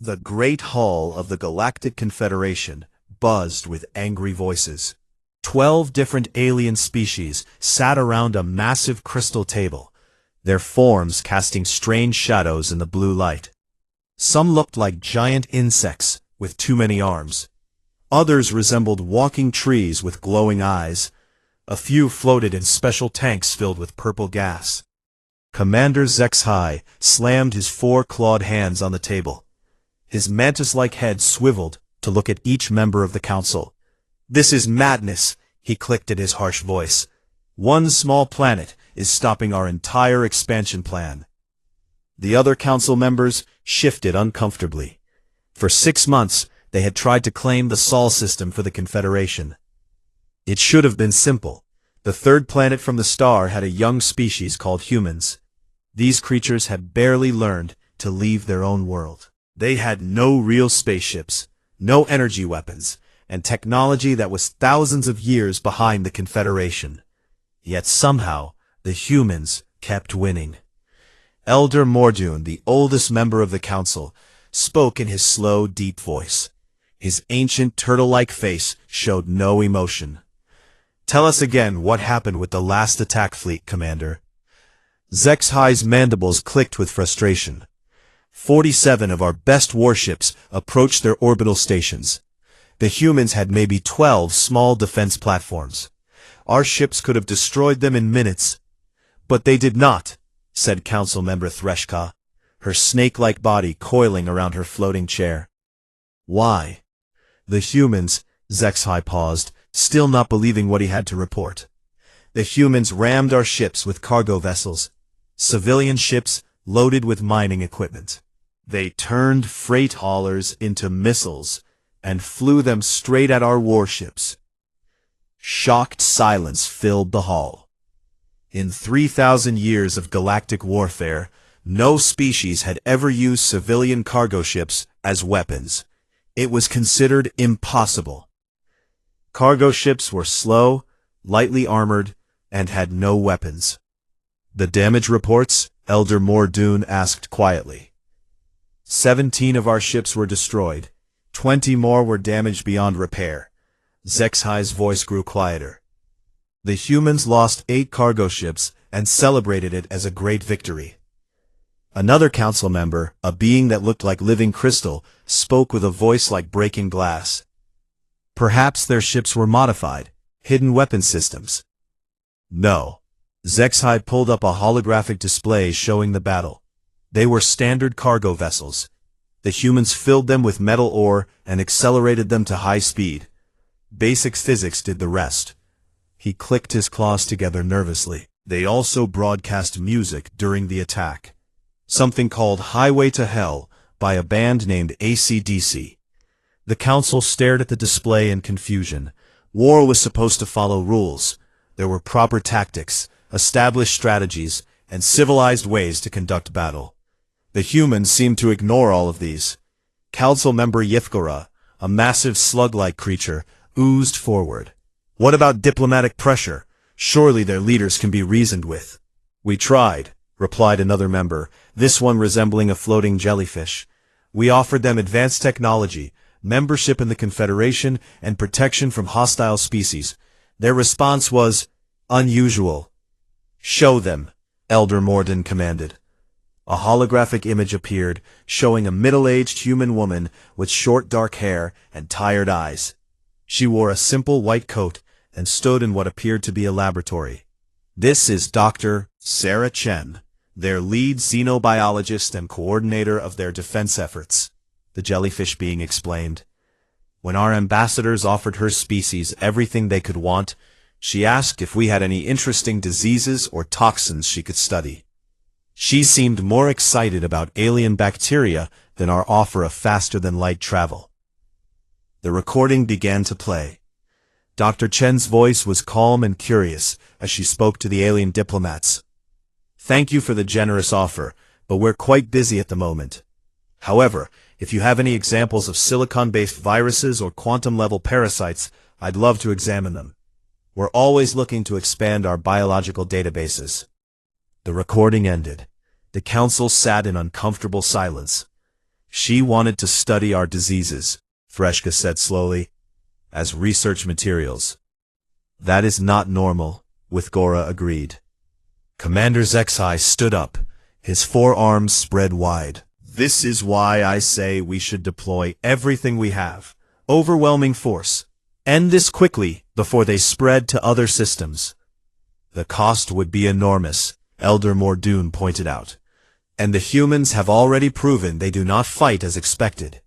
The great hall of the Galactic Confederation buzzed with angry voices. 12 different alien species sat around a massive crystal table, their forms casting strange shadows in the blue light. Some looked like giant insects with too many arms. Others resembled walking trees with glowing eyes. A few floated in special tanks filled with purple gas. Commander HFY slammed his 4-clawed hands on the table. His mantis-like head swiveled to look at each member of the council. "This is madness," he clicked in his harsh voice. "One small planet is stopping our entire expansion plan." The other council members shifted uncomfortably. For 6 months, they had tried to claim the Sol system for the Confederation. It should have been simple. The third planet from the star had a young species called humans. These creatures had barely learned to leave their own world. They had no real spaceships, no energy weapons, and technology that was thousands of years behind the Confederation. Yet somehow, the humans kept winning. Elder Mordoon, the oldest member of the council, spoke in his slow, deep voice. His ancient turtle-like face showed no emotion. "Tell us again what happened with the last attack fleet, Commander." HFY's mandibles clicked with frustration. 47 of our best warships approached their orbital stations. The humans had maybe 12 small defense platforms. Our ships could have destroyed them in minutes. "But they did not," said Council Member Threshka, her snake-like body coiling around her floating chair. "Why?" "The humans," HFY paused, still not believing what he had to report. "The humans rammed our ships with cargo vessels, civilian ships loaded with mining equipment. They turned freight haulers into missiles and flew them straight at our warships." Shocked silence filled the hall. In 3,000 years of galactic warfare, no species had ever used civilian cargo ships as weapons. It was considered impossible. Cargo ships were slow, lightly armored, and had no weapons. "The damage reports?" Elder Mordoon asked quietly. 17 of our ships were destroyed. 20 more were damaged beyond repair." HFY's voice grew quieter. "The humans lost 8 cargo ships and celebrated it as a great victory." Another council member, a being that looked like living crystal, spoke with a voice like breaking glass. "Perhaps their ships were modified, hidden weapon systems." "No." HFY pulled up a holographic display showing the battle. They were standard cargo vessels. The humans filled them with metal ore and accelerated them to high speed. Basic physics did the rest. He clicked his claws together nervously. They also broadcast music during the attack. Something called Highway to Hell by a band named AC/DC. The council stared at the display in confusion. War was supposed to follow rules. There were proper tactics, established strategies, and civilized ways to conduct battle. The humans seemed to ignore all of these. Council member Yevgora, a massive slug-like creature, oozed forward. "What about diplomatic pressure? Surely their leaders can be reasoned with." "We tried," replied another member, this one resembling a floating jellyfish. "We offered them advanced technology, membership in the Confederation, and protection from hostile species. Their response was unusual." "Show them," Elder Mordoon commanded. A holographic image appeared, showing a middle-aged human woman with short dark hair and tired eyes. She wore a simple white coat and stood in what appeared to be a laboratory. "This is Dr. Sarah Chen, their lead xenobiologist and coordinator of their defense efforts," the jellyfish being explained. "When our ambassadors offered her species everything they could want, she asked if we had any interesting diseases or toxins she could study. She seemed more excited about alien bacteria than our offer of faster-than-light travel." The recording began to play. Dr. Chen's voice was calm and curious as she spoke to the alien diplomats. "Thank you for the generous offer, but we're quite busy at the moment. However, if you have any examples of silicon-based viruses or quantum-level parasites, I'd love to examine them. We're always looking to expand our biological databases." The recording ended. The council sat in uncomfortable silence. She wanted to study our diseases, Threshka said slowly, as research materials. That is not normal, Withgora agreed. Commander Zexai stood up, his forearms spread wide. This is why I say we should deploy everything we have. Overwhelming force. End this quickly before they spread to other systems. The cost would be enormous, Elder Mordoon pointed out. And the humans have already proven they do not fight as expected.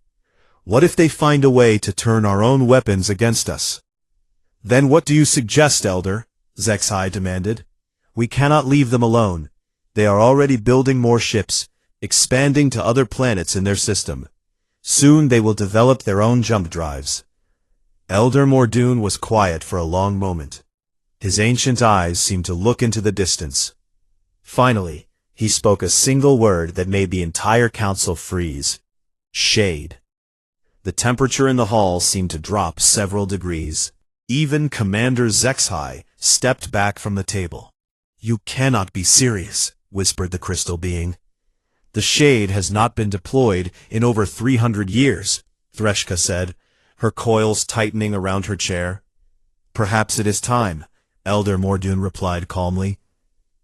What if they find a way to turn our own weapons against us? Then what do you suggest, Elder? Zexai demanded. We cannot leave them alone. They are already building more ships, expanding to other planets in their system. Soon they will develop their own jump drives. Elder Mordoon was quiet for a long moment. His ancient eyes seemed to look into the distance. Finally, he spoke a single word that made the entire council freeze. Shade. The temperature in the hall seemed to drop several degrees. Even Commander Zexai stepped back from the table. You cannot be serious, whispered the crystal being. The shade has not been deployed in over 300 years, Threshka said, her coils tightening around her chair. Perhaps it is time, Elder Mordoon replied calmly.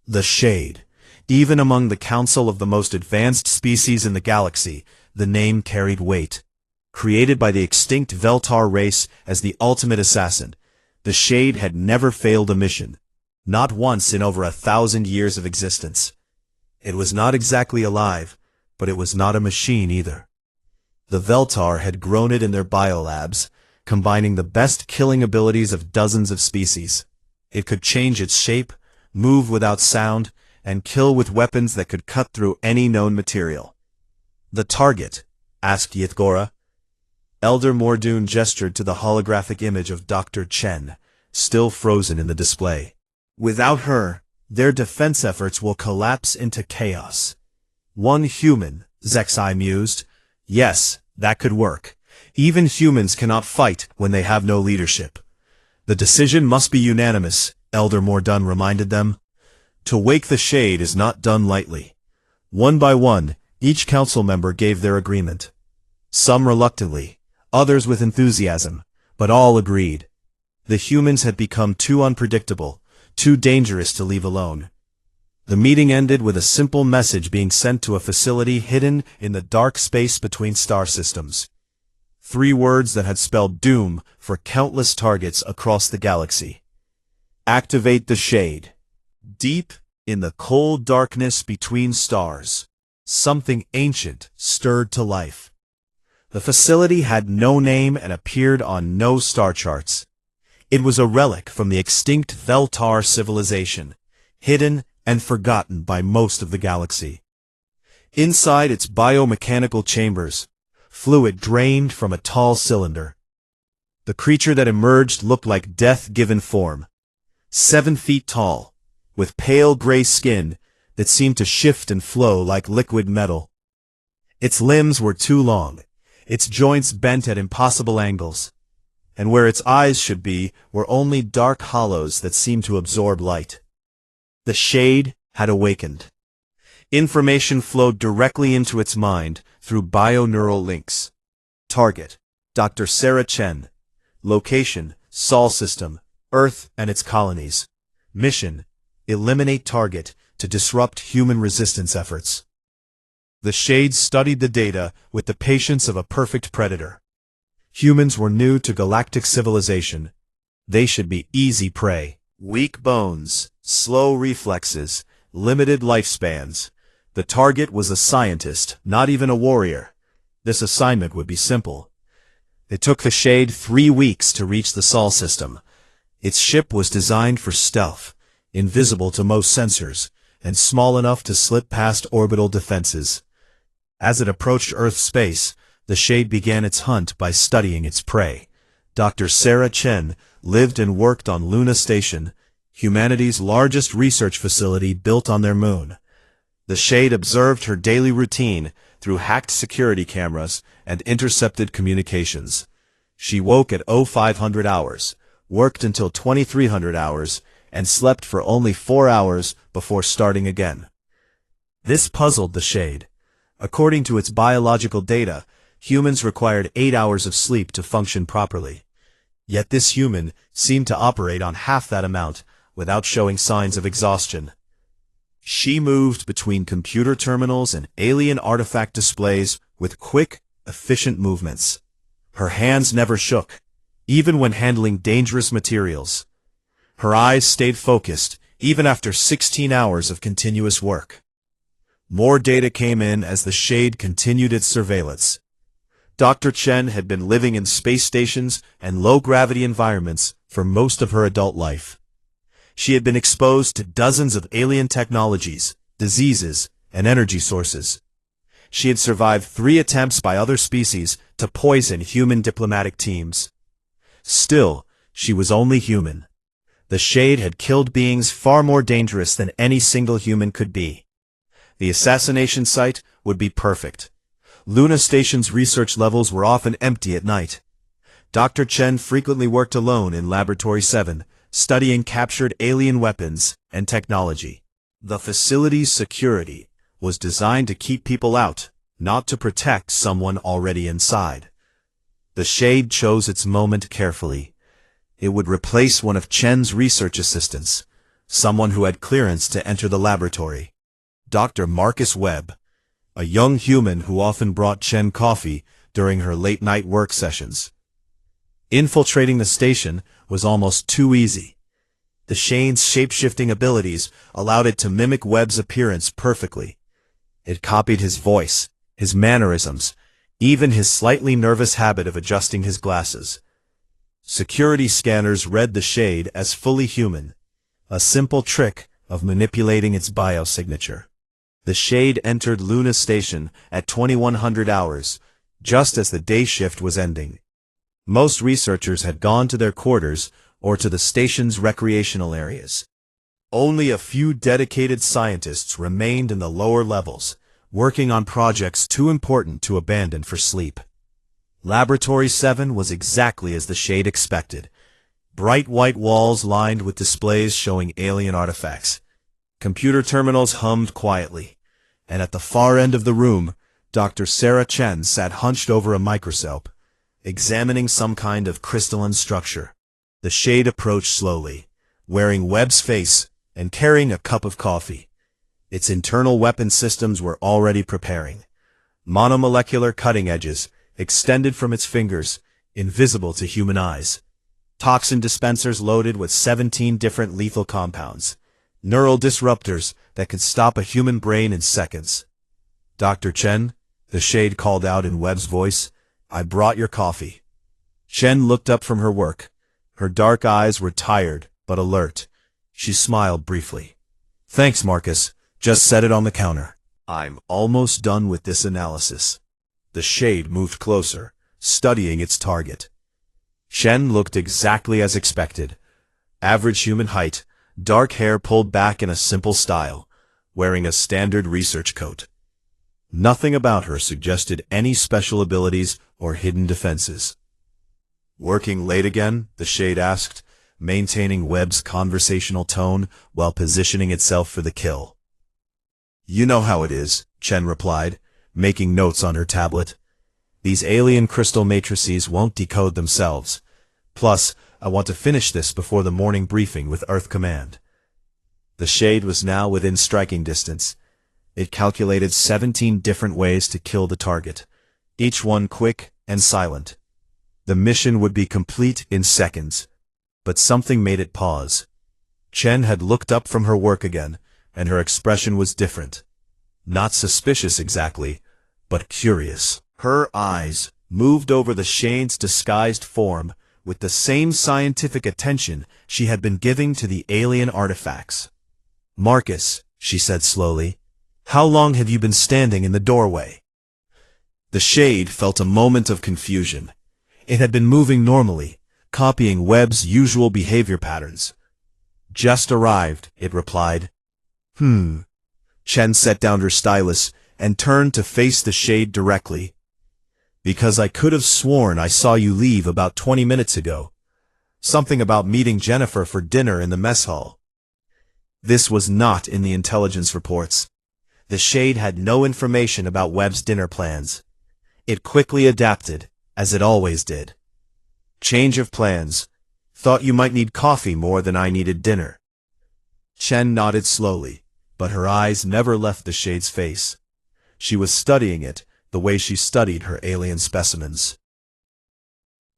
The shade. Even among the council of the most advanced species in the galaxy, the name carried weight. Created by the extinct Veltar race as the ultimate assassin, the shade had never failed a mission. Not once in over 1,000 years of existence. It was not exactly alive, but it was not a machine either. The Veltar had grown it in their biolabs, combining the best killing abilities of dozens of species. It could change its shape, move without sound, and kill with weapons that could cut through any known material. The target? Asked Yithgora. Elder Mordoon gestured to the holographic image of Dr. Chen, still frozen in the display. Without her, their defense efforts will collapse into chaos. One human, Zexai mused. Yes, that could work. Even humans cannot fight when they have no leadership. The decision must be unanimous, Elder Mordoon reminded them. To wake the shade is not done lightly. One by one, each council member gave their agreement. Some reluctantly, others with enthusiasm, but all agreed. The humans had become too unpredictable, too dangerous to leave alone. The meeting ended with a simple message being sent to a facility hidden in the dark space between star systems. 3 words that had spelled doom for countless targets across the galaxy. Activate the shade. Deep in the cold darkness between stars, something ancient stirred to life. The facility had no name and appeared on no star charts. It was a relic from the extinct Veltar civilization, hidden and forgotten by most of the galaxy. Inside its biomechanical chambers, fluid drained from a tall cylinder. The creature that emerged looked like death-given form, 7 feet tall, with pale gray skin that seemed to shift and flow like liquid metal. Its limbs were too long, its joints bent at impossible angles, and where its eyes should be were only dark hollows that seemed to absorb light. The shade had awakened. Information flowed directly into its mind through bioneural links. Target: Dr. Sarah Chen. Location: Sol System, Earth and its colonies. Mission: eliminate target to disrupt human resistance efforts. The shade studied the data with the patience of a perfect predator. Humans were new to galactic civilization. They should be easy prey. Weak bones, slow reflexes, limited lifespans. The target was a scientist, not even a warrior. This assignment would be simple. It took the shade 3 weeks to reach the Sol system. Its ship was designed for stealth, invisible to most sensors, and small enough to slip past orbital defenses. As it approached Earth space, the shade began its hunt by studying its prey. Dr. Sarah Chen lived and worked on Luna Station, humanity's largest research facility built on their moon. The shade observed her daily routine through hacked security cameras and intercepted communications. She woke at 0500 hours, worked until 2300 hours, and slept for only 4 hours before starting again. This puzzled the shade. According to its biological data, humans required 8 hours of sleep to function properly. Yet this human seemed to operate on half that amount without showing signs of exhaustion. She moved between computer terminals and alien artifact displays with quick, efficient movements. Her hands never shook, even when handling dangerous materials. Her eyes stayed focused, even after 16 hours of continuous work. More data came in as the Shade continued its surveillance. Dr. Chen had been living in space stations and low-gravity environments for most of her adult life. She had been exposed to dozens of alien technologies, diseases, and energy sources. She had survived 3 attempts by other species to poison human diplomatic teams. Still, she was only human. The Shade had killed beings far more dangerous than any single human could be. The assassination site would be perfect. Luna Station's research levels were often empty at night. Dr. Chen frequently worked alone in Laboratory 7, studying captured alien weapons and technology. The facility's security was designed to keep people out, not to protect someone already inside. The Shade chose its moment carefully. It would replace one of Chen's research assistants, someone who had clearance to enter the laboratory. Dr. Marcus Webb, a young human who often brought Chen coffee during her late-night work sessions. Infiltrating the station was almost too easy. The Shade's shape-shifting abilities allowed it to mimic Webb's appearance perfectly. It copied his voice, his mannerisms, even his slightly nervous habit of adjusting his glasses. Security scanners read the Shade as fully human, a simple trick of manipulating its biosignature. The Shade entered Luna Station at 2100 hours, just as the day shift was ending. Most researchers had gone to their quarters or to the station's recreational areas. Only a few dedicated scientists remained in the lower levels, working on projects too important to abandon for sleep. Laboratory 7 was exactly as the Shade expected. Bright white walls lined with displays showing alien artifacts. Computer terminals hummed quietly, and at the far end of the room, Dr. Sarah Chen sat hunched over a microscope, examining some kind of crystalline structure. The Shade approached slowly, wearing Webb's face and carrying a cup of coffee. Its internal weapon systems were already preparing. Monomolecular cutting edges extended from its fingers, invisible to human eyes. Toxin dispensers loaded with 17 different lethal compounds. Neural disruptors that could stop a human brain in seconds. Dr. Chen, the Shade called out in Webb's voice, "I brought your coffee." Chen looked up from her work. Her dark eyes were tired, but alert. She smiled briefly. "Thanks, Marcus. Just set it on the counter. I'm almost done with this analysis." The Shade moved closer, studying its target. Chen looked exactly as expected. Average human height, dark hair pulled back in a simple style, wearing a standard research coat. Nothing about her suggested any special abilities or hidden defenses. "Working late again?" the Shade asked, maintaining Webb's conversational tone while positioning itself for the kill. "You know how it is," Chen replied, making notes on her tablet. "These alien crystal matrices won't decode themselves. Plus, I want to finish this before the morning briefing with Earth Command." The Shade was now within striking distance. It calculated 17 different ways to kill the target, each one quick and silent. The mission would be complete in seconds. But something made it pause. Chen had looked up from her work again, and her expression was different. Not suspicious exactly, but curious. Her eyes moved over the Shade's disguised form with the same scientific attention she had been giving to the alien artifacts. "Marcus," she said slowly, "how long have you been standing in the doorway?" The Shade felt a moment of confusion. It had been moving normally, copying Webb's usual behavior patterns. "Just arrived," it replied. Chen set down her stylus and turned to face the Shade directly. "Because I could have sworn I saw you leave about 20 minutes ago. Something about meeting Jennifer for dinner in the mess hall." This was not in the intelligence reports. The Shade had no information about Webb's dinner plans. It quickly adapted, as it always did. Change of plans. Thought you might need coffee more than I needed dinner. Chen nodded slowly, but her eyes never left the Shade's face. She was studying it the way she studied her alien specimens.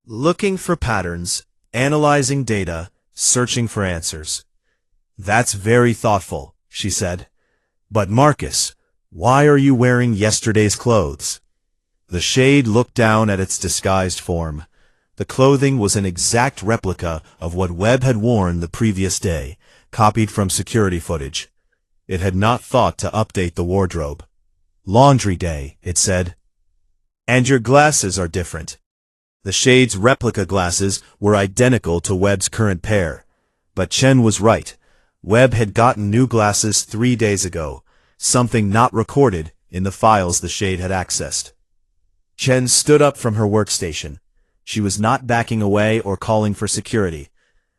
Looking for patterns, analyzing data, searching for answers. That's very thoughtful, she said. But Marcus, why are you wearing yesterday's clothes? The Shade looked down at its disguised form. The clothing was an exact replica of what Webb had worn the previous day, copied from security footage. It had not thought to update the wardrobe. Laundry day, it said. And your glasses are different. The Shade's replica glasses were identical to Webb's current pair. But Chen was right. Webb had gotten new glasses 3 days ago, something not recorded in the files the Shade had accessed. Chen stood up from her workstation. She was not backing away or calling for security.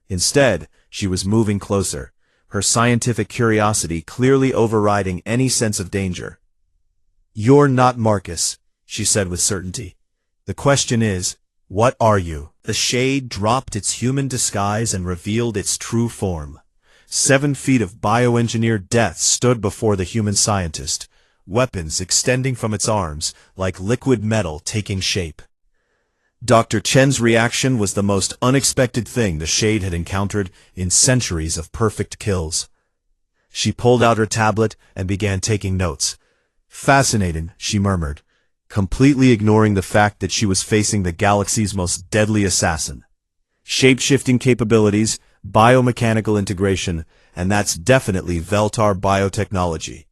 Instead, she was moving closer, her scientific curiosity clearly overriding any sense of danger. You're not Marcus, she said with certainty. The question is, what are you? The Shade dropped its human disguise and revealed its true form. 7 feet of bioengineered death stood before the human scientist, weapons extending from its arms like liquid metal taking shape. Dr. Chen's reaction was the most unexpected thing the Shade had encountered in centuries of perfect kills. She pulled out her tablet and began taking notes. Fascinating, she murmured, completely ignoring the fact that she was facing the galaxy's most deadly assassin. Shape-shifting capabilities, biomechanical integration, and that's definitely Veltar biotechnology.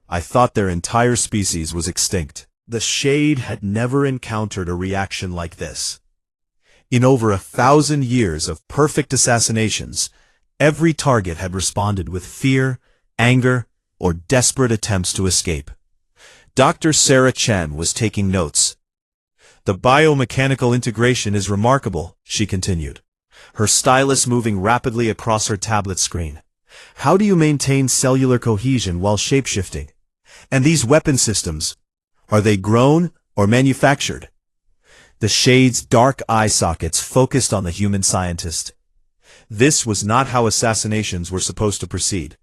I thought their entire species was extinct. The Shade had never encountered a reaction like this. In over 1,000 years of perfect assassinations, every target had responded with fear, anger, or desperate attempts to escape. Dr. Sarah Chen was taking notes. The biomechanical integration is remarkable, she continued, her stylus moving rapidly across her tablet screen. How do you maintain cellular cohesion while shapeshifting? And these weapon systems, are they grown or manufactured? The Shade's dark eye sockets focused on the human scientist. This was not how assassinations were supposed to proceed.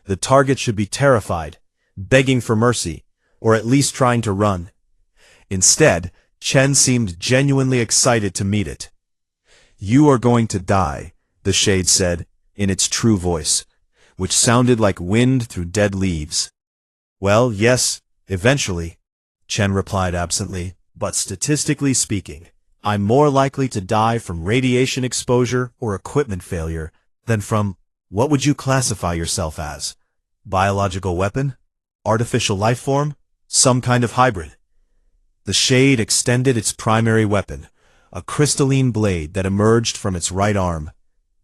The target should be terrified, begging for mercy, or at least trying to run. Instead, Chen seemed genuinely excited to meet it. You are going to die, the Shade said, in its true voice, which sounded like wind through dead leaves. Well, yes, eventually, Chen replied absently, but statistically speaking, I'm more likely to die from radiation exposure or equipment failure than from, what would you classify yourself as? Biological weapon? Artificial life form? Some kind of hybrid? The Shade extended its primary weapon, a crystalline blade that emerged from its right arm.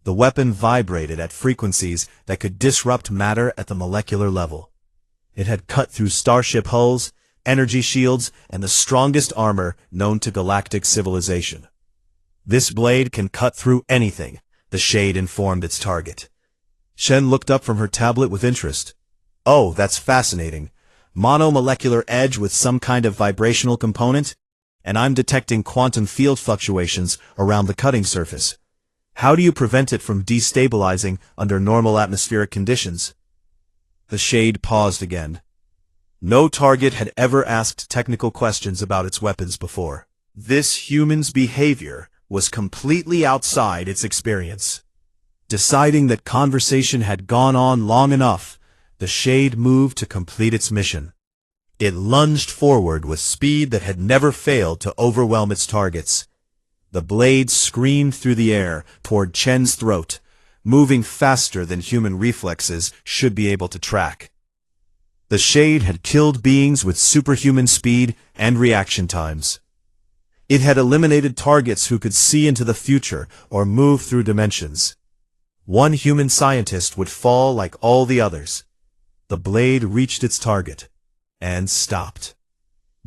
The weapon vibrated at frequencies that could disrupt matter at the molecular level. It had cut through starship hulls, energy shields, and the strongest armor known to galactic civilization. This blade can cut through anything, the Shade informed its target. Shen looked up from her tablet with interest. Oh, that's fascinating. Monomolecular edge with some kind of vibrational component? And I'm detecting quantum field fluctuations around the cutting surface. How do you prevent it from destabilizing under normal atmospheric conditions? The Shade paused again. No target had ever asked technical questions about its weapons before. This human's behavior was completely outside its experience. Deciding that conversation had gone on long enough, the Shade moved to complete its mission. It lunged forward with speed that had never failed to overwhelm its targets. The blade screamed through the air toward Chen's throat, moving faster than human reflexes should be able to track. The Shade had killed beings with superhuman speed and reaction times. It had eliminated targets who could see into the future or move through dimensions. One human scientist would fall like all the others. The blade reached its target and stopped.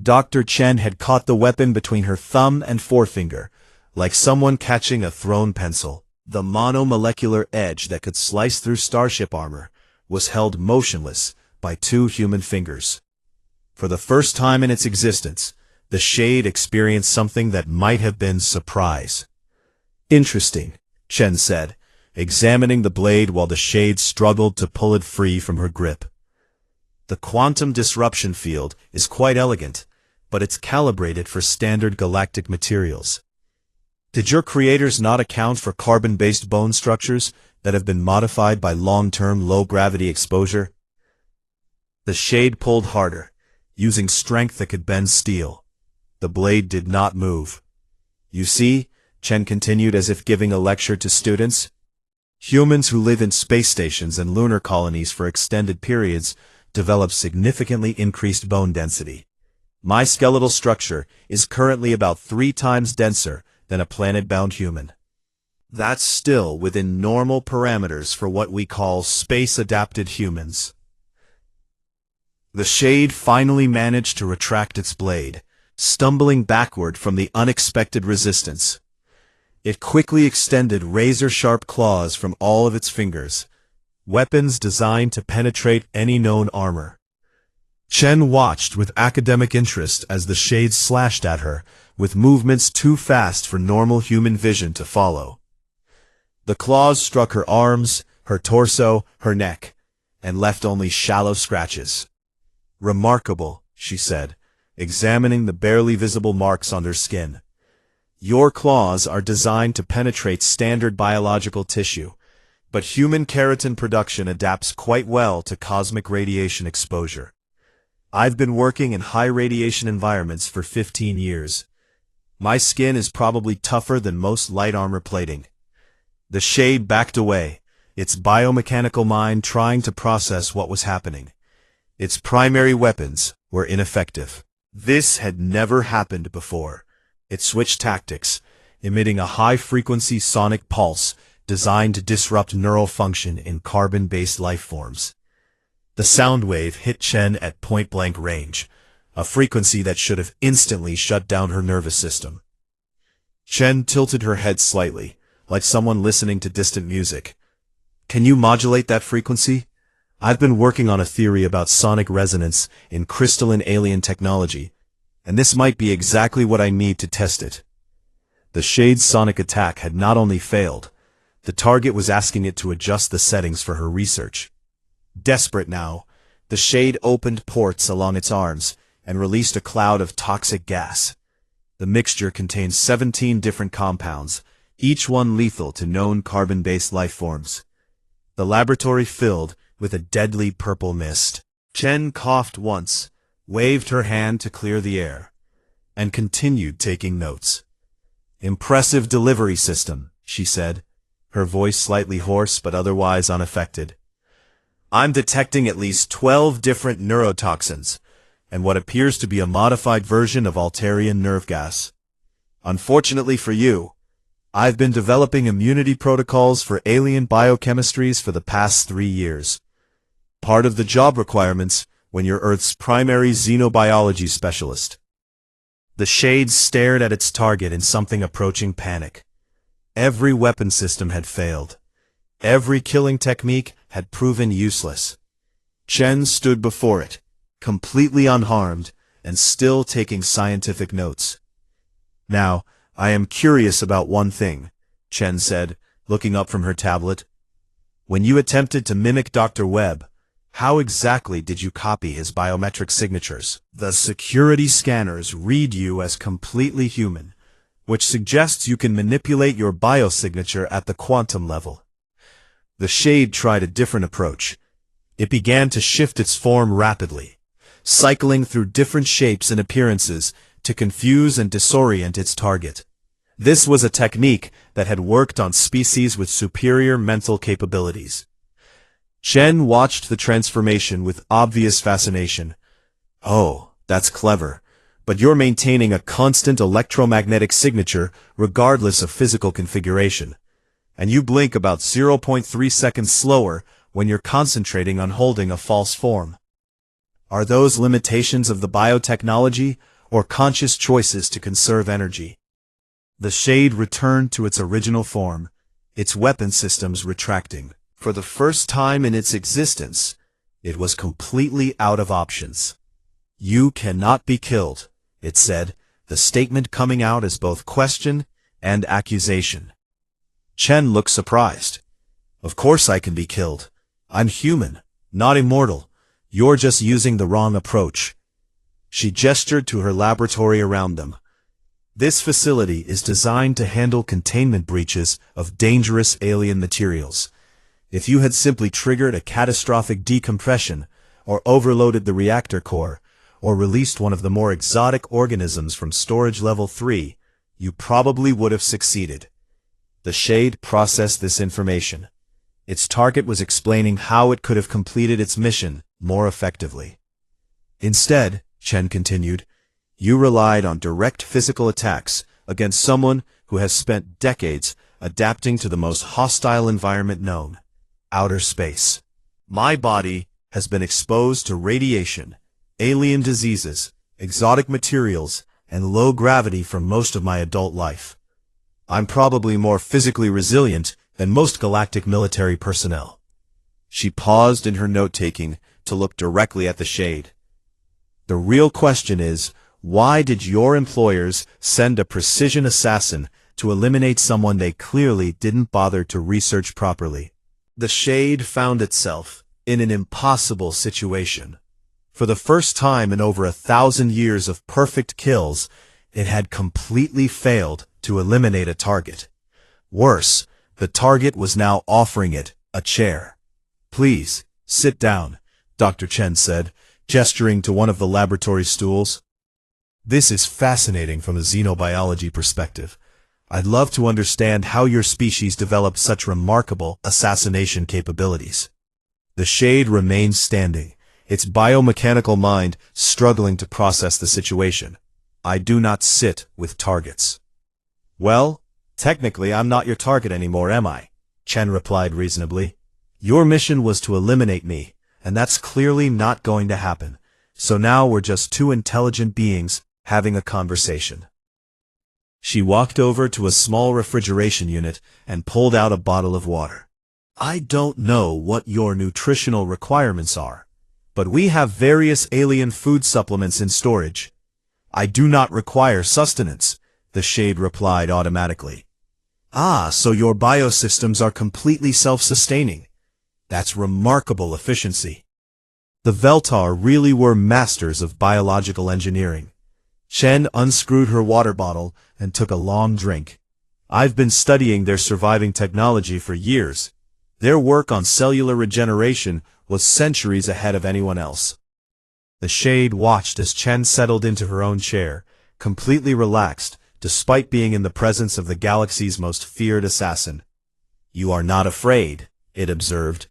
Dr. Chen had caught the weapon between her thumb and forefinger, like someone catching a thrown pencil. The monomolecular edge that could slice through starship armor was held motionless by 2 human fingers. For the first time in its existence, the Shade experienced something that might have been surprise. "Interesting," Chen said, examining the blade while the Shade struggled to pull it free from her grip. "The quantum disruption field is quite elegant, but it's calibrated for standard galactic materials. Did your creators not account for carbon-based bone structures that have been modified by long-term low-gravity exposure?" The Shade pulled harder, using strength that could bend steel. The blade did not move. "You see," Chen continued as if giving a lecture to students, "humans who live in space stations and lunar colonies for extended periods develop significantly increased bone density. My skeletal structure is currently about 3 times denser than a planet-bound human. That's still within normal parameters for what we call space-adapted humans." The Shade finally managed to retract its blade, stumbling backward from the unexpected resistance. It quickly extended razor-sharp claws from all of its fingers, weapons designed to penetrate any known armor. Chen watched with academic interest as the Shade slashed at her, with movements too fast for normal human vision to follow. The claws struck her arms, her torso, her neck, and left only shallow scratches. "Remarkable," she said, examining the barely visible marks on her skin. "Your claws are designed to penetrate standard biological tissue, but human keratin production adapts quite well to cosmic radiation exposure. I've been working in high-radiation environments for 15 years. My skin is probably tougher than most light armor plating." The Shade backed away, its biomechanical mind trying to process what was happening. Its primary weapons were ineffective. This had never happened before. It switched tactics, emitting a high-frequency sonic pulse designed to disrupt neural function in carbon-based life forms. The sound wave hit Chen at point-blank range, a frequency that should have instantly shut down her nervous system. Chen tilted her head slightly, like someone listening to distant music. "Can you modulate that frequency? I've been working on a theory about sonic resonance in crystalline alien technology, and this might be exactly what I need to test it." The Shade's sonic attack had not only failed, the target was asking it to adjust the settings for her research. Desperate now, the Shade opened ports along its arms and released a cloud of toxic gas. The mixture contained 17 different compounds, each one lethal to known carbon-based life forms. The laboratory filled with a deadly purple mist. Chen coughed once, waved her hand to clear the air, and continued taking notes. "Impressive delivery system," she said, her voice slightly hoarse but otherwise unaffected. "I'm detecting at least 12 different neurotoxins, and what appears to be a modified version of Alterian nerve gas. Unfortunately for you, I've been developing immunity protocols for alien biochemistries for the past 3 years. Part of the job requirements when you're Earth's primary xenobiology specialist." The Shade stared at its target in something approaching panic. Every weapon system had failed. Every killing technique had proven useless. Chen stood before it, completely unharmed and still taking scientific notes. "Now, I am curious about one thing," Chen said, looking up from her tablet. "When you attempted to mimic Dr. Webb, how exactly did you copy his biometric signatures?" "The security scanners read you as completely human, which suggests you can manipulate your biosignature at the quantum level." The Shade tried a different approach. It began to shift its form rapidly, cycling through different shapes and appearances to confuse and disorient its target. This was a technique that had worked on species with superior mental capabilities. Chen watched the transformation with obvious fascination. "Oh, that's clever, but you're maintaining a constant electromagnetic signature regardless of physical configuration. And you blink about 0.3 seconds slower when you're concentrating on holding a false form. Are those limitations of the biotechnology or conscious choices to conserve energy?" The Shade returned to its original form, its weapon systems retracting. For the first time in its existence, It was completely out of options. "You cannot be killed," it said, the statement coming out as both question and accusation. Chen looked surprised. "Of course I can be killed. I'm human, not immortal. You're just using the wrong approach." She gestured to her laboratory around them. "This facility is designed to handle containment breaches of dangerous alien materials. If you had simply triggered a catastrophic decompression, or overloaded the reactor core, or released one of the more exotic organisms from storage level 3, you probably would have succeeded." The Shade processed this information. Its target was explaining how it could have completed its mission more effectively. "Instead," Chen continued, "you relied on direct physical attacks against someone who has spent decades adapting to the most hostile environment known, outer space. My body has been exposed to radiation, alien diseases, exotic materials, and low gravity for most of my adult life. I'm probably more physically resilient than most galactic military personnel." She paused in her note-taking to look directly at the Shade. "The real question is, why did your employers send a precision assassin to eliminate someone they clearly didn't bother to research properly?" The Shade found itself in an impossible situation. For the first time in over 1,000 years of perfect kills, it had completely failed to eliminate a target. Worse, the target was now offering it a chair. "Please, sit down," Dr. Chen said, gesturing to one of the laboratory stools. "This is fascinating from a xenobiology perspective. I'd love to understand how your species developed such remarkable assassination capabilities." The Shade remained standing, its biomechanical mind struggling to process the situation. "I do not sit with targets." "Well, technically I'm not your target anymore, am I?" Chen replied reasonably. "Your mission was to eliminate me, and that's clearly not going to happen. So now we're just two intelligent beings having a conversation." She walked over to a small refrigeration unit and pulled out a bottle of water. "I don't know what your nutritional requirements are, but we have various alien food supplements in storage." "I do not require sustenance," the Shade replied automatically. "Ah, so your biosystems are completely self-sustaining. That's remarkable efficiency." The Veltar really were masters of biological engineering. Chen unscrewed her water bottle and took a long drink. "I've been studying their surviving technology for years. Their work on cellular regeneration was centuries ahead of anyone else." The Shade watched as Chen settled into her own chair, completely relaxed, despite being in the presence of the galaxy's most feared assassin. "You are not afraid," it observed.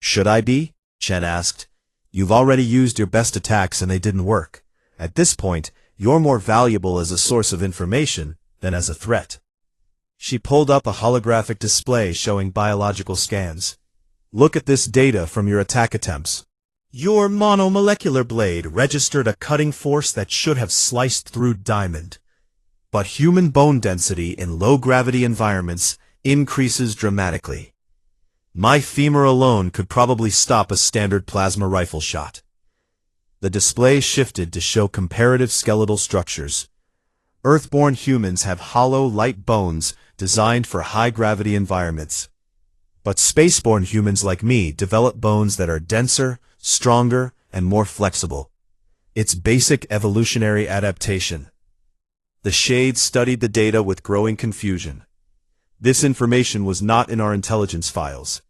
"Should I be?" Chen asked. "You've already used your best attacks and they didn't work. At this point, you're more valuable as a source of information than as a threat." She pulled up a holographic display showing biological scans. "Look at this data from your attack attempts. Your monomolecular blade registered a cutting force that should have sliced through diamond. But human bone density in low-gravity environments increases dramatically. My femur alone could probably stop a standard plasma rifle shot." The display shifted to show comparative skeletal structures. Earthborn humans have hollow, light bones designed for high-gravity environments. But spaceborn humans like me develop bones that are denser, stronger, and more flexible. It's basic evolutionary adaptation. The Shade studied the data with growing confusion. This information was not in our intelligence files.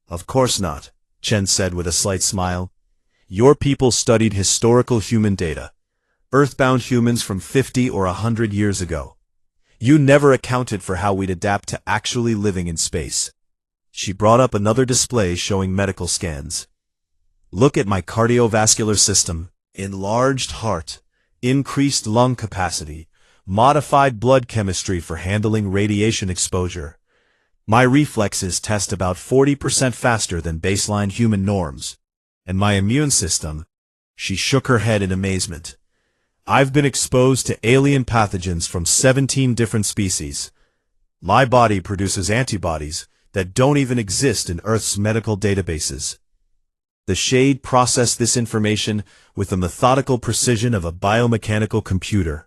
"Of course not," Chen said with a slight smile. "Your people studied historical human data, earthbound humans from 50 or 100 years ago. You never accounted for how we'd adapt to actually living in space." She brought up another display showing medical scans. "Look at my cardiovascular system. Enlarged heart, increased lung capacity, modified blood chemistry for handling radiation exposure. My reflexes test about 40% faster than baseline human norms. And my immune system," she shook her head in amazement. "I've been exposed to alien pathogens from 17 different species. My body produces antibodies that don't even exist in Earth's medical databases." The Shade processed this information with the methodical precision of a biomechanical computer.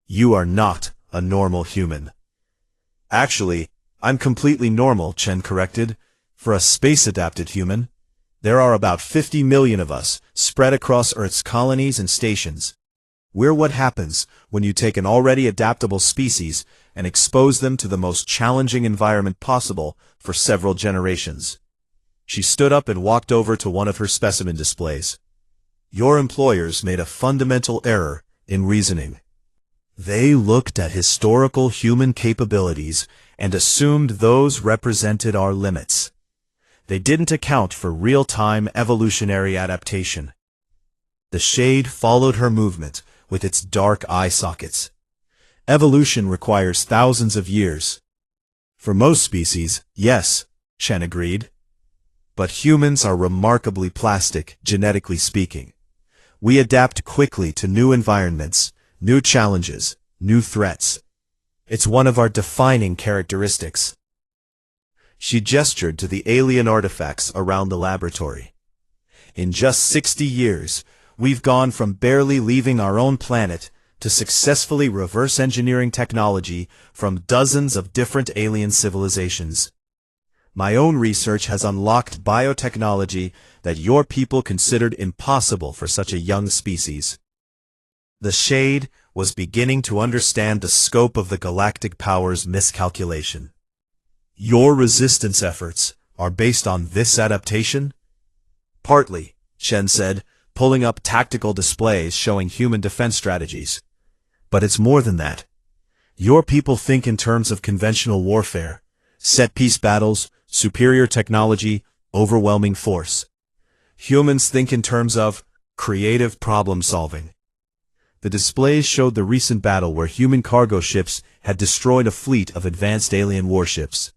You are not a normal human. Actually, I'm completely normal, Chen corrected. For a space-adapted human, there are about 50 million of us, spread across Earth's colonies and stations. We're what happens when you take an already adaptable species and expose them to the most challenging environment possible for several generations. She stood up and walked over to one of her specimen displays. Your employers made a fundamental error in reasoning. They looked at historical human capabilities and assumed those represented our limits. They didn't account for real-time evolutionary adaptation. The Shade followed her movement with its dark eye sockets. Evolution requires thousands of years. For most species, yes, Chen agreed. But humans are remarkably plastic, genetically speaking. We adapt quickly to new environments, new challenges, new threats. It's one of our defining characteristics. She gestured to the alien artifacts around the laboratory. In just 60 years, we've gone from barely leaving our own planet to successfully reverse engineering technology from dozens of different alien civilizations. My own research has unlocked biotechnology that your people considered impossible for such a young species. The Shade was beginning to understand the scope of the galactic power's miscalculation. Your resistance efforts are based on this adaptation? Partly, Chen said, pulling up tactical displays showing human defense strategies. But it's more than that. Your people think in terms of conventional warfare, set-piece battles, superior technology, overwhelming force. Humans think in terms of creative problem-solving. The displays showed the recent battle where human cargo ships had destroyed a fleet of advanced alien warships.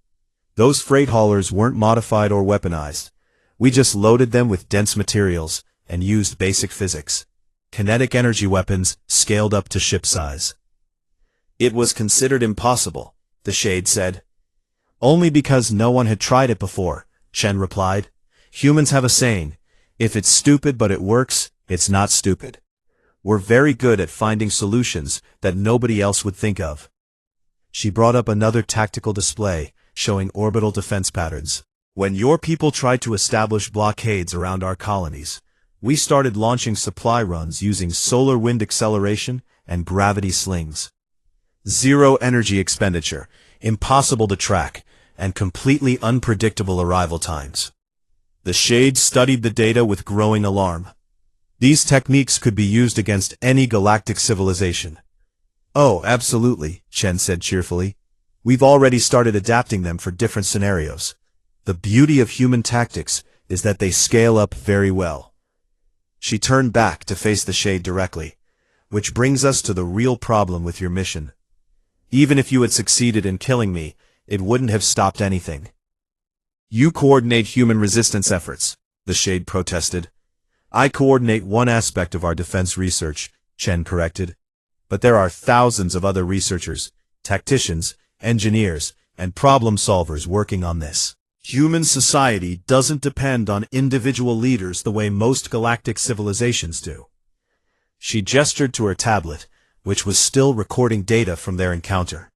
Those freight haulers weren't modified or weaponized. We just loaded them with dense materials and used basic physics. Kinetic energy weapons scaled up to ship size. It was considered impossible, the Shade said. Only because no one had tried it before, Chen replied. Humans have a saying, if it's stupid but it works, it's not stupid. We're very good at finding solutions that nobody else would think of. She brought up another tactical display, showing orbital defense patterns. When your people tried to establish blockades around our colonies, we started launching supply runs using solar wind acceleration and gravity slings. Zero energy expenditure, impossible to track, and completely unpredictable arrival times. The Shade studied the data with growing alarm. These techniques could be used against any galactic civilization. Oh, absolutely, Chen said cheerfully. We've already started adapting them for different scenarios. The beauty of human tactics is that they scale up very well. She turned back to face the Shade directly, which brings us to the real problem with your mission. Even if you had succeeded in killing me, it wouldn't have stopped anything. You coordinate human resistance efforts, the Shade protested. I coordinate one aspect of our defense research, Chen corrected. But there are thousands of other researchers, tacticians, engineers, and problem solvers working on this. Human society doesn't depend on individual leaders the way most galactic civilizations do. She gestured to her tablet, which was still recording data from their encounter.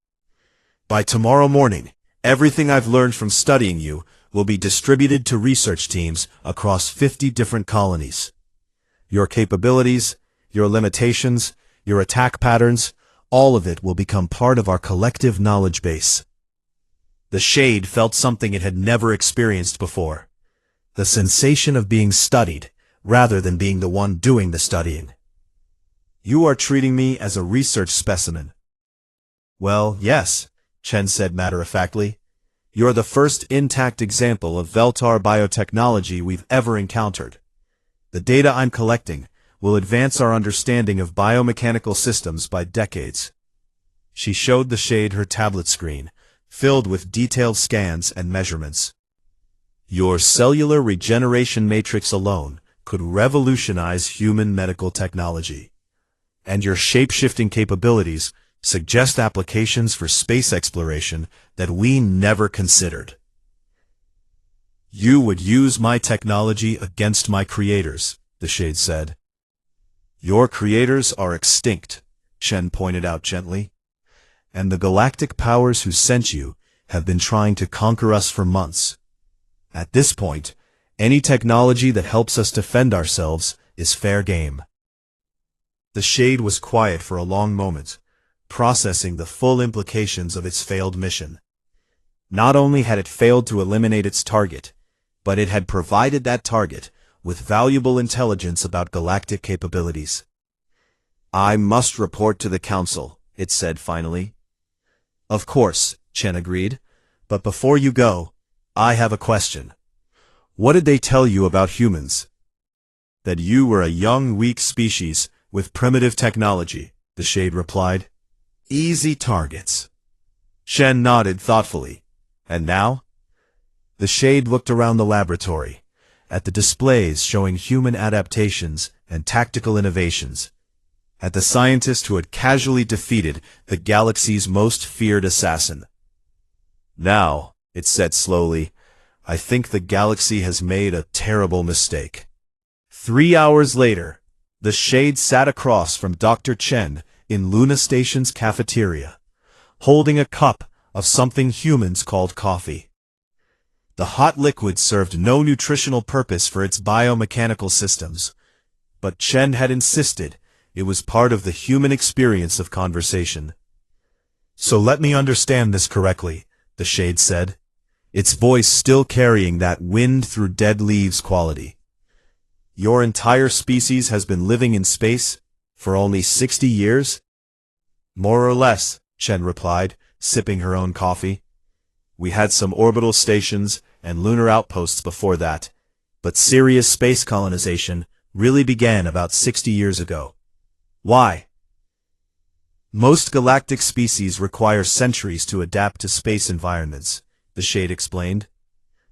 By tomorrow morning, everything I've learned from studying you will be distributed to research teams across 50 different colonies. Your capabilities, your limitations, your attack patterns, all of it will become part of our collective knowledge base. The Shade felt something it had never experienced before. The sensation of being studied, rather than being the one doing the studying. You are treating me as a research specimen. Well, yes, Chen said matter-of-factly. You're the first intact example of Veltar biotechnology we've ever encountered. The data I'm collecting will advance our understanding of biomechanical systems by decades. She showed the Shade her tablet screen, filled with detailed scans and measurements. Your cellular regeneration matrix alone could revolutionize human medical technology. And your shape-shifting capabilities suggest applications for space exploration that we never considered. You would use my technology against my creators, the Shade said. Your creators are extinct, Chen pointed out gently. And the galactic powers who sent you have been trying to conquer us for months. At this point, any technology that helps us defend ourselves is fair game. The Shade was quiet for a long moment, processing the full implications of its failed mission. Not only had it failed to eliminate its target, but it had provided that target with valuable intelligence about galactic capabilities. I must report to the Council, it said finally. Of course, Chen agreed, but before you go, I have a question. What did they tell you about humans? That you were a young, weak species with primitive technology, the Shade replied. Easy targets. Chen nodded thoughtfully. And now? The Shade looked around the laboratory, at the displays showing human adaptations and tactical innovations, at the scientist who had casually defeated the galaxy's most feared assassin. Now, it said slowly, I think the galaxy has made a terrible mistake. 3 hours later, the Shade sat across from Dr. Chen in Luna Station's cafeteria, holding a cup of something humans called coffee. The hot liquid served no nutritional purpose for its biomechanical systems, but Chen had insisted it was part of the human experience of conversation. So let me understand this correctly, the Shade said, its voice still carrying that wind through dead leaves quality. Your entire species has been living in space for only 60 years? More or less, Chen replied, sipping her own coffee. We had some orbital stations and lunar outposts before that, but serious space colonization really began about 60 years ago. Why? Most galactic species require centuries to adapt to space environments, the Shade explained.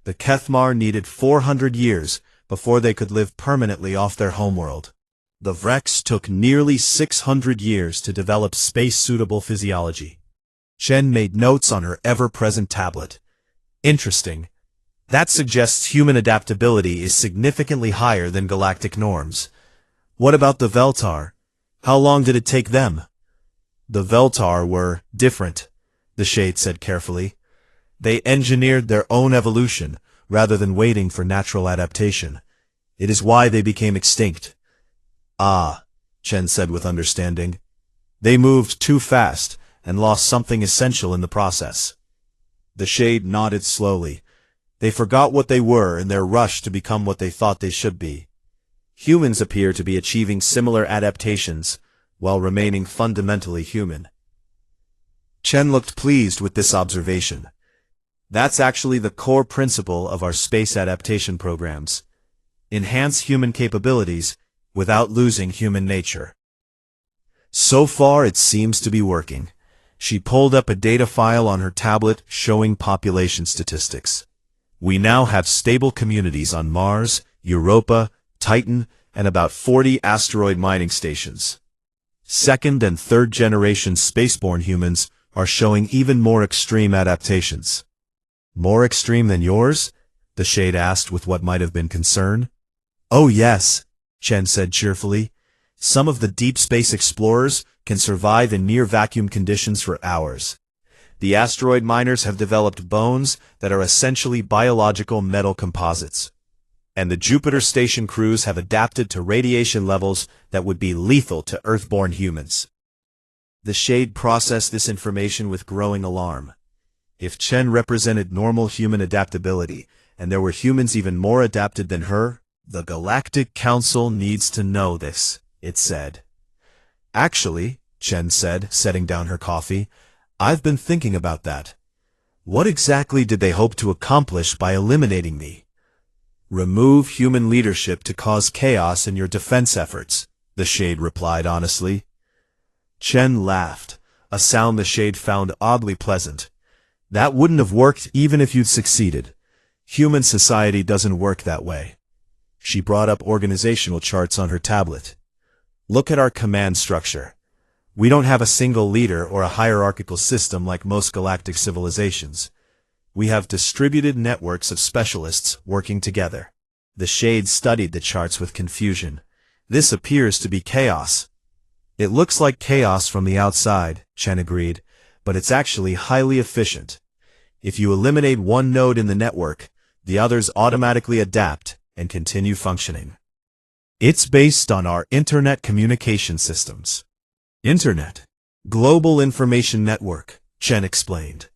The Kethmar needed 400 years before they could live permanently off their homeworld. The Vrex took nearly 600 years to develop space-suitable physiology. Chen made notes on her ever-present tablet. Interesting. That suggests human adaptability is significantly higher than galactic norms. What about the Veltar? How long did it take them? The Veltar were different, the Shade said carefully. They engineered their own evolution rather than waiting for natural adaptation. It is why they became extinct. Ah, Chen said with understanding. They moved too fast and lost something essential in the process. The Shade nodded slowly. They forgot what they were in their rush to become what they thought they should be. Humans appear to be achieving similar adaptations while remaining fundamentally human. Chen looked pleased with this observation. That's actually the core principle of our space adaptation programs. Enhance human capabilities without losing human nature. So far, it seems to be working. She pulled up a data file on her tablet showing population statistics. We now have stable communities on Mars, Europa, Titan, and about 40 asteroid mining stations. Second- and third-generation spaceborne humans are showing even more extreme adaptations. More extreme than yours? The Shade asked with what might have been concern. Oh yes, Chen said cheerfully. Some of the deep space explorers can survive in near-vacuum conditions for hours. The asteroid miners have developed bones that are essentially biological metal composites. And the Jupiter station crews have adapted to radiation levels that would be lethal to Earth-born humans. The Shade processed this information with growing alarm. If Chen represented normal human adaptability, and there were humans even more adapted than her, the Galactic Council needs to know this, it said. Actually, Chen said, setting down her coffee, I've been thinking about that. What exactly did they hope to accomplish by eliminating me? Remove human leadership to cause chaos in your defense efforts, the Shade replied honestly. Chen laughed, a sound the Shade found oddly pleasant. That wouldn't have worked even if you'd succeeded. Human society doesn't work that way. She brought up organizational charts on her tablet. Look at our command structure. We don't have a single leader or a hierarchical system like most galactic civilizations. We have distributed networks of specialists working together. The Shade studied the charts with confusion. This appears to be chaos. It looks like chaos from the outside, Chen agreed, but it's actually highly efficient. If you eliminate one node in the network, the others automatically adapt and continue functioning. It's based on our Internet communication systems. Internet. Global Information Network, Chen explained.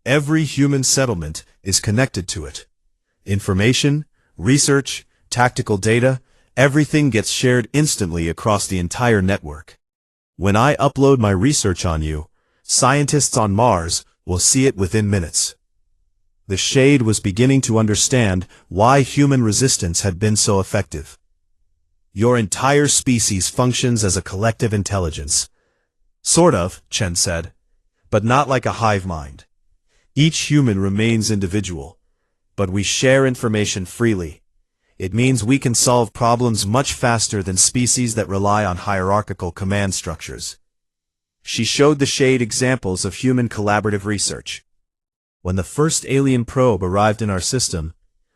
Every human settlement is connected to it. Information, research, tactical data, everything gets shared instantly across the entire network. When I upload my research on you, scientists on Mars will see it within minutes. The Shade was beginning to understand why human resistance had been so effective. Your entire species functions as a collective intelligence. Sort of, Chen said, but not like a hive mind. Each human remains individual, but we share information freely. It means we can solve problems much faster than species that rely on hierarchical command structures. She showed the Shade examples of human collaborative research. When the first alien probe arrived in our system,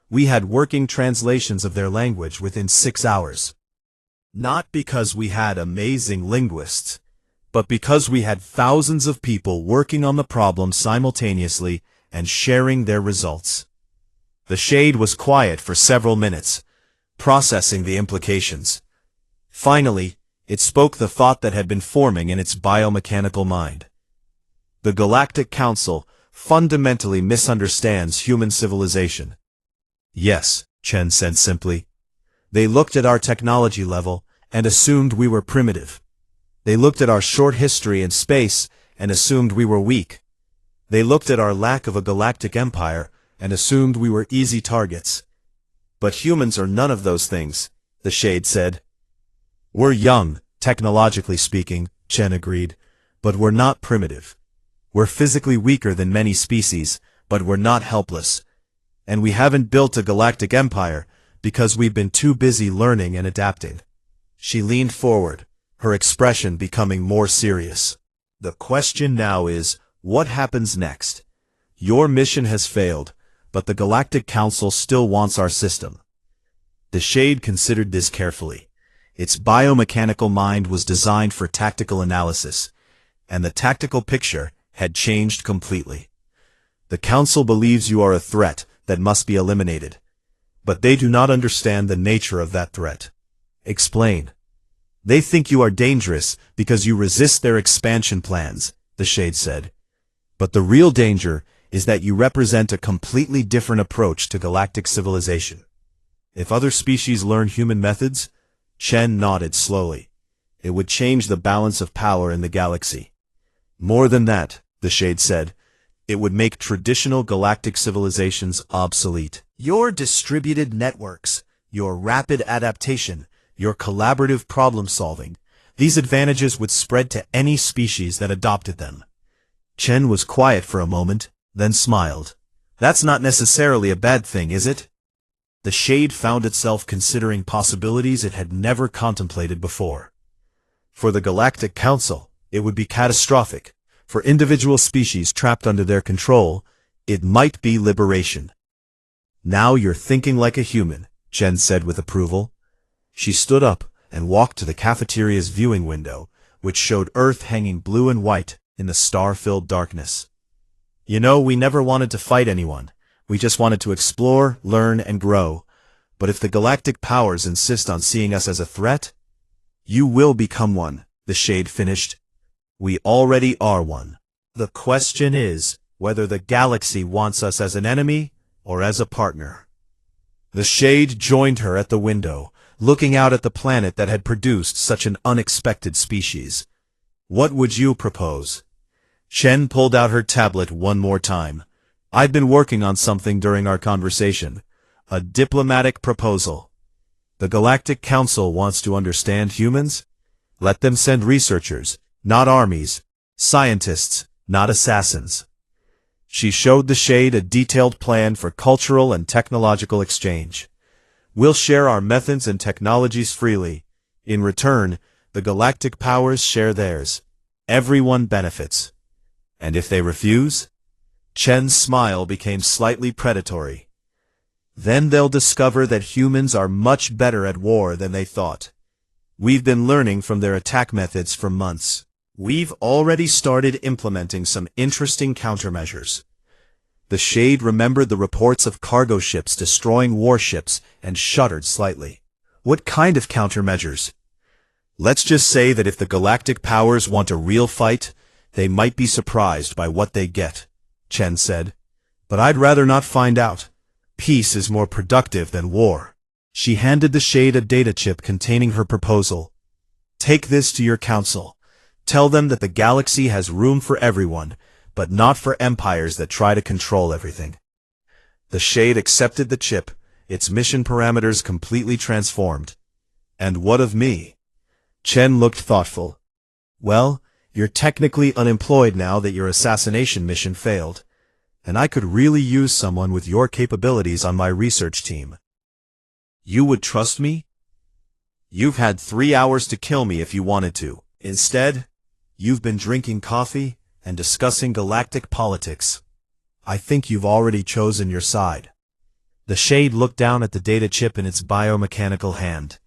we had working translations of their language within 6 hours. Not because we had amazing linguists, but because we had thousands of people working on the problem simultaneously and sharing their results. The Shade was quiet for several minutes, processing the implications. Finally, it spoke the thought that had been forming in its biomechanical mind. The Galactic Council fundamentally misunderstands human civilization. Yes, Chen said simply. They looked at our technology level and assumed we were primitive. They looked at our short history in space and assumed we were weak. They looked at our lack of a galactic empire and assumed we were easy targets. But humans are none of those things, the Shade said. We're young, technologically speaking, Chen agreed, but we're not primitive. We're physically weaker than many species, but we're not helpless. And we haven't built a galactic empire because we've been too busy learning and adapting. She leaned forward, her expression becoming more serious. The question now is, what happens next? Your mission has failed, but the Galactic Council still wants our system. The Shade considered this carefully. Its biomechanical mind was designed for tactical analysis, and the tactical picture had changed completely. The Council believes you are a threat that must be eliminated, but they do not understand the nature of that threat. Explain. They think you are dangerous because you resist their expansion plans, the Shade said. But the real danger is that you represent a completely different approach to galactic civilization. If other species learn human methods, Chen nodded slowly, it would change the balance of power in the galaxy. More than that, the Shade said, it would make traditional galactic civilizations obsolete. Your distributed networks, your rapid adaptation, your collaborative problem-solving, these advantages would spread to any species that adopted them. Chen was quiet for a moment, then smiled. That's not necessarily a bad thing, is it? The Shade found itself considering possibilities it had never contemplated before. For the Galactic Council, it would be catastrophic. For individual species trapped under their control, it might be liberation. Now you're thinking like a human, Chen said with approval. She stood up and walked to the cafeteria's viewing window, which showed Earth hanging blue and white in the star-filled darkness. You know, we never wanted to fight anyone. We just wanted to explore, learn, and grow. But if the galactic powers insist on seeing us as a threat, you will become one, the Shade finished. We already are one. The question is whether the galaxy wants us as an enemy or as a partner. The Shade joined her at the window, looking out at the planet that had produced such an unexpected species. What would you propose? Chen pulled out her tablet one more time. I've been working on something during our conversation. A diplomatic proposal. The Galactic Council wants to understand humans? Let them send researchers, not armies. Scientists, not assassins. She showed the Shade a detailed plan for cultural and technological exchange. We'll share our methods and technologies freely. In return, the galactic powers share theirs. Everyone benefits. And if they refuse? Chen's smile became slightly predatory. Then they'll discover that humans are much better at war than they thought. We've been learning from their attack methods for months. We've already started implementing some interesting countermeasures. The Shade remembered the reports of cargo ships destroying warships and shuddered slightly. What kind of countermeasures? Let's just say that if the galactic powers want a real fight, they might be surprised by what they get, Chen said. But I'd rather not find out. Peace is more productive than war. She handed the Shade a data chip containing her proposal. Take this to your council. Tell them that the galaxy has room for everyone, but not for empires that try to control everything. The Shade accepted the chip, its mission parameters completely transformed. And what of me? Chen looked thoughtful. Well, you're technically unemployed now that your assassination mission failed, and I could really use someone with your capabilities on my research team. You would trust me? You've had 3 hours to kill me if you wanted to. Instead, you've been drinking coffee and discussing galactic politics. I think you've already chosen your side. The Shade looked down at the data chip in its biomechanical hand.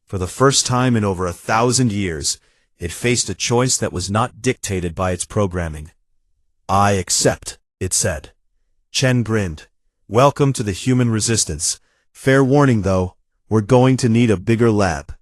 For the first time in over 1,000 years, it faced a choice that was not dictated by its programming. I accept, it said. Chen grinned. Welcome to the human resistance. Fair warning though, we're going to need a bigger lab.